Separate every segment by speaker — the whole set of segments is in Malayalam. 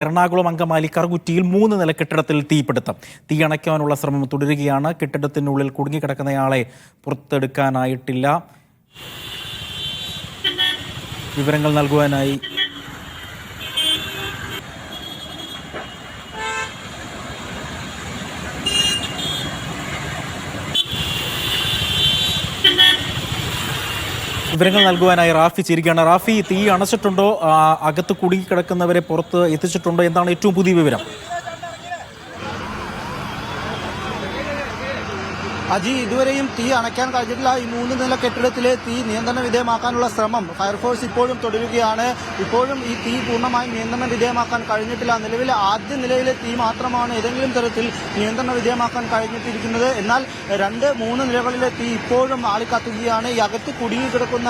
Speaker 1: എറണാകുളം അങ്കമാലി കറുകുറ്റിയിൽ 3 നില കെട്ടിടത്തിൽ തീപിടുത്തം. തീ അണയ്ക്കാനുള്ള ശ്രമം തുടരുകയാണ്. കെട്ടിടത്തിനുള്ളിൽ കുടുങ്ങിക്കിടക്കുന്നയാളെ പുറത്തെടുക്കാനായിട്ടില്ല. വിവരങ്ങൾ നൽകുവാനായി റാഫി ചേരുകയാണ്. റാഫി, തീ അണച്ചിട്ടുണ്ടോ? അകത്ത് കുടുങ്ങിക്കിടക്കുന്നവരെ പുറത്ത് എത്തിച്ചിട്ടുണ്ടോ? എന്താണ് ഏറ്റവും പുതിയ വിവരം?
Speaker 2: അജി, ഇതുവരെയും തീ അണയ്ക്കാൻ കഴിഞ്ഞിട്ടില്ല. ഈ 3 നില കെട്ടിടത്തിലെ തീ നിയന്ത്രണ വിധേയമാക്കാനുള്ള ശ്രമം ഫയർഫോഴ്സ് ഇപ്പോഴും തുടരുകയാണ്. ഇപ്പോഴും ഈ തീ പൂർണ്ണമായും നിയന്ത്രണ വിധേയമാക്കാൻ കഴിഞ്ഞിട്ടില്ല. നിലവിലെ ആദ്യ നിലയിലെ തീ മാത്രമാണ് ഏതെങ്കിലും തരത്തിൽ നിയന്ത്രണ വിധേയമാക്കാൻ കഴിഞ്ഞിട്ടിരിക്കുന്നത്. എന്നാൽ 2-3 നിലകളിലെ തീ ഇപ്പോഴും ആളിക്കത്തുകയാണ്. ഈ അകത്ത് കുടുങ്ങിക്കിടക്കുന്ന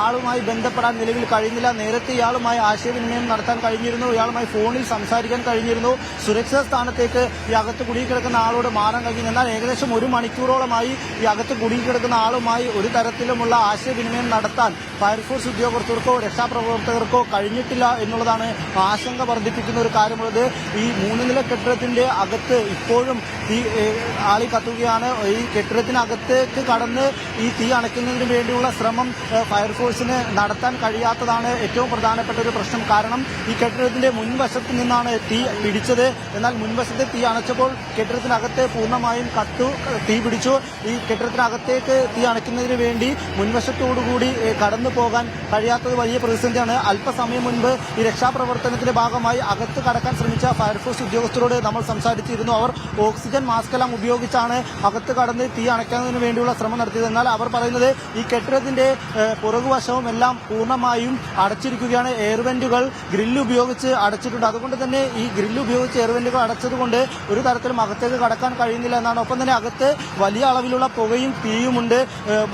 Speaker 2: ആളുമായി ബന്ധപ്പെടാൻ നിലവിൽ കഴിയുന്നില്ല. നേരത്തെ ഇയാളുമായി ആശയവിനിമയം നടത്താൻ കഴിഞ്ഞിരുന്നു, ഇയാളുമായി ഫോണിൽ സംസാരിക്കാൻ കഴിഞ്ഞിരുന്നു. സുരക്ഷിത സ്ഥാനത്തേക്ക് ഈ അകത്ത് കുടുങ്ങിക്കിടക്കുന്ന ആളോട് മാറാൻ കഴിഞ്ഞു. എന്നാൽ ഏകദേശം 1 മണിക്കൂറോളം ഈ അകത്ത് കുടുങ്ങിക്കിടക്കുന്ന ആളുമായി ഒരു തരത്തിലുമുള്ള ആശയവിനിമയം നടത്താൻ ഫയർഫോഴ്സ് ഉദ്യോഗസ്ഥർക്കോ രക്ഷാപ്രവർത്തകർക്കോ കഴിഞ്ഞിട്ടില്ല എന്നുള്ളതാണ് ആശങ്ക വർദ്ധിപ്പിക്കുന്ന ഒരു കാര്യമുള്ളത്. ഈ 3 നില കെട്ടിടത്തിന്റെ അകത്ത് ഇപ്പോഴും തീ ആളി കത്തുകയാണ്. ഈ കെട്ടിടത്തിനകത്തേക്ക് കടന്ന് ഈ തീ അണയ്ക്കുന്നതിന് വേണ്ടിയുള്ള ശ്രമം ഫയർഫോഴ്സിന് നടത്താൻ കഴിയാത്തതാണ് ഏറ്റവും പ്രധാനപ്പെട്ട ഒരു പ്രശ്നം. കാരണം ഈ കെട്ടിടത്തിന്റെ മുൻവശത്ത് നിന്നാണ് തീ പിടിച്ചത്. എന്നാൽ മുൻവശത്തെ തീ അണച്ചപ്പോൾ കെട്ടിടത്തിനകത്ത് പൂർണ്ണമായും തീ പിടിച്ചു. ഈ കെട്ടിടത്തിനകത്തേക്ക് തീ അണയ്ക്കുന്നതിന് വേണ്ടി മുൻവശത്തോടുകൂടി കടന്നു പോകാൻ കഴിയാത്തത് വലിയ പ്രതിസന്ധിയാണ്. അല്പസമയം മുൻപ് ഈ രക്ഷാപ്രവർത്തനത്തിന്റെ ഭാഗമായി അകത്ത് കടക്കാൻ ശ്രമിച്ച ഫയർഫോഴ്സ് ഉദ്യോഗസ്ഥരോട് നമ്മൾ സംസാരിച്ചിരുന്നു. അവർ ഓക്സിജൻ മാസ്കെല്ലാം ഉപയോഗിച്ചാണ് അകത്ത് കടന്ന് തീ അണയ്ക്കുന്നതിന് വേണ്ടിയുള്ള ശ്രമം നടത്തിയത്. എന്നാൽ അവർ പറയുന്നത് ഈ കെട്ടിടത്തിന്റെ പുറകുവശവും എല്ലാം പൂർണ്ണമായും അടച്ചിരിക്കുകയാണ്. എയർവെന്റുകൾ ഗ്രില്ല് ഉപയോഗിച്ച് അടച്ചിട്ടുണ്ട്. അതുകൊണ്ട് തന്നെ ഈ ഗ്രില്ല് ഉപയോഗിച്ച് എയർവെന്റുകൾ അടച്ചതുകൊണ്ട് ഒരു തരത്തിലും അകത്തേക്ക് കടക്കാൻ കഴിയുന്നില്ല എന്നാണ്. ഒപ്പം തന്നെ അകത്ത് വലിയ അളവിലുള്ള പുകയും തീയുമുണ്ട്.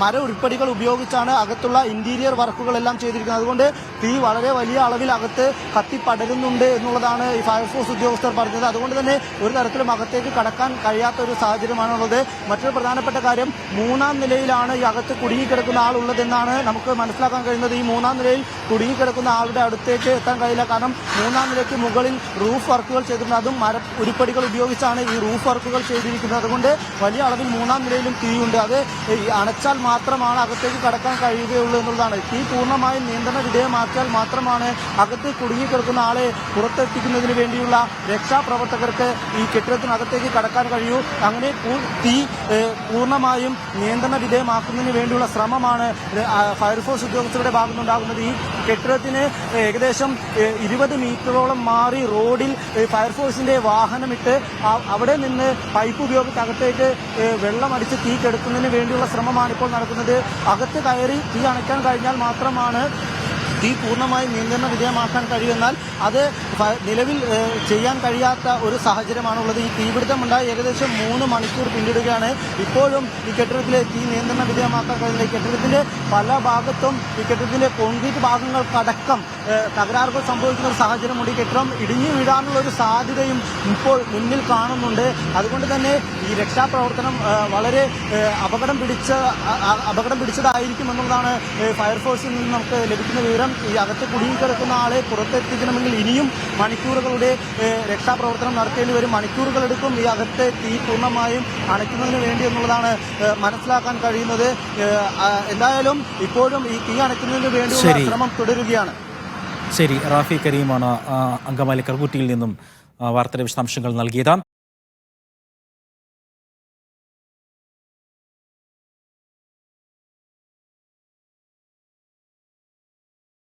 Speaker 2: മര ഉരുപ്പടികൾ ഉപയോഗിച്ചാണ് അകത്തുള്ള ഇന്റീരിയർ വർക്കുകളെല്ലാം ചെയ്തിരിക്കുന്നത്. അതുകൊണ്ട് തീ വളരെ വലിയ അളവിൽ അകത്ത് കത്തിപ്പടരുന്നുണ്ട് എന്നുള്ളതാണ് ഈ ഫയർഫോഴ്സ് ഉദ്യോഗസ്ഥർ പറഞ്ഞത്. അതുകൊണ്ട് തന്നെ ഒരു തരത്തിലും അകത്തേക്ക് കടക്കാൻ കഴിയാത്ത ഒരു സാഹചര്യമാണുള്ളത്. മറ്റൊരു പ്രധാനപ്പെട്ട കാര്യം, 3-ാം നിലയിലാണ് ഈ അകത്ത് കുടുങ്ങിക്കിടക്കുന്ന ആളുള്ളതെന്നാണ് നമുക്ക് മനസ്സിലാക്കാൻ കഴിയുന്നത്. ഈ 3-ാം നിലയിൽ കുടുങ്ങിക്കിടക്കുന്ന ആളുടെ അടുത്തേക്ക് എത്താൻ കഴിയില്ല. കാരണം 3-ാം നിലയ്ക്ക് മുകളിൽ റൂഫ് വർക്കുകൾ ചെയ്തിട്ടുണ്ട്. അതും മര ഉരുപ്പടികൾ ഉപയോഗിച്ചാണ് ഈ റൂഫ് വർക്കുകൾ ചെയ്തിരിക്കുന്നത്. അതുകൊണ്ട് വലിയ അളവിൽ 3-ാം നിലയിലും തീയുണ്ട്. അത് അണച്ചാൽ മാത്രമാണ് അകത്തേക്ക് കടക്കാൻ കഴിയുകയുള്ളൂ എന്നുള്ളതാണ്. തീ പൂർണ്ണമായും നിയന്ത്രണ വിധേയമാക്കിയാൽ മാത്രമാണ് അകത്ത് കുടുങ്ങിക്കിടക്കുന്ന ആളെ പുറത്തെത്തിക്കുന്നതിന് വേണ്ടിയുള്ള രക്ഷാപ്രവർത്തകർക്ക് ഈ കെട്ടിടത്തിനകത്തേക്ക് കടക്കാൻ കഴിയൂ. അങ്ങനെ തീ പൂർണ്ണമായും നിയന്ത്രണ വിധേയമാക്കുന്നതിന് വേണ്ടിയുള്ള ശ്രമമാണ് ഫയർഫോഴ്സ് ഉദ്യോഗസ്ഥരുടെ ഭാഗത്തുനിന്നുണ്ടാകുന്നത്. ഈ കെട്ടിടത്തിന് ഏകദേശം 20 മീറ്ററോളം മാറി റോഡിൽ ഫയർഫോഴ്സിന്റെ വാഹനമിട്ട് അവിടെ നിന്ന് പൈപ്പ് ഉപയോഗിച്ച് അകത്തേക്ക് വെള്ളമടിച്ച് തീ കെടുത്തുന്നതിന് വേണ്ടിയുള്ള ശ്രമമാണ് ഇപ്പോൾ നടക്കുന്നത്. അകത്ത് കയറി തീ അണയ്ക്കാൻ കഴിഞ്ഞാൽ മാത്രമാണ് തീ പൂർണ്ണമായും നിയന്ത്രണ വിധേയമാക്കാൻ കഴിയുമെന്നാൽ അത് നിലവിൽ ചെയ്യാൻ കഴിയാത്ത ഒരു സാഹചര്യമാണുള്ളത്. ഈ തീപിടുത്തമുണ്ടായി ഏകദേശം 3 മണിക്കൂർ പിന്നിടുകയാണ്. ഇപ്പോഴും ഈ കെട്ടിടത്തിലെ തീ നിയന്ത്രണ വിധേയമാക്കാൻ കഴിയുന്നില്ല. ഈ കെട്ടിടത്തിന്റെ പല ഭാഗത്തും ഈ കെട്ടിടത്തിന്റെ കോൺക്രീറ്റ് ഭാഗങ്ങൾക്കടക്കം തകരാറുകൾ സംഭവിക്കുന്ന ഒരു സാഹചര്യമുണ്ട്. ഈ കെട്ടിടം ഇടിഞ്ഞു വീഴാനുള്ള ഒരു സാധ്യതയും ഇപ്പോൾ മുന്നിൽ കാണുന്നുണ്ട്. അതുകൊണ്ട് തന്നെ ഈ രക്ഷാപ്രവർത്തനം വളരെ അപകടം പിടിച്ചതായിരിക്കും എന്നുള്ളതാണ് ഫയർഫോഴ്സിൽ നിന്ന് നമുക്ക് ലഭിക്കുന്ന വിവരം. ഈ അകത്ത് കുടുങ്ങിക്കിടക്കുന്ന ആളെ പുറത്തെത്തിക്കണമെങ്കിൽ ഇനിയും മണിക്കൂറുകളുടെ രക്ഷാപ്രവർത്തനം നടത്തേണ്ടി വരും. മണിക്കൂറുകളെടുക്കും ഈ അകത്തെ തീ പൂർണ്ണമായും അണയ്ക്കുന്നതിന് വേണ്ടി എന്നുള്ളതാണ് മനസ്സിലാക്കാൻ കഴിയുന്നത്. എന്തായാലും ഇപ്പോഴും ഈ തീ അണയ്ക്കുന്നതിന് വേണ്ടിയുള്ള ശ്രമം തുടരുകയാണ്.
Speaker 1: ശരി, റാഫി കരീമാണ് അങ്കമാലി കറുകുറ്റിയിൽ നിന്നും വാർത്തയുടെ വിശദാംശങ്ങൾ നൽകിയത്.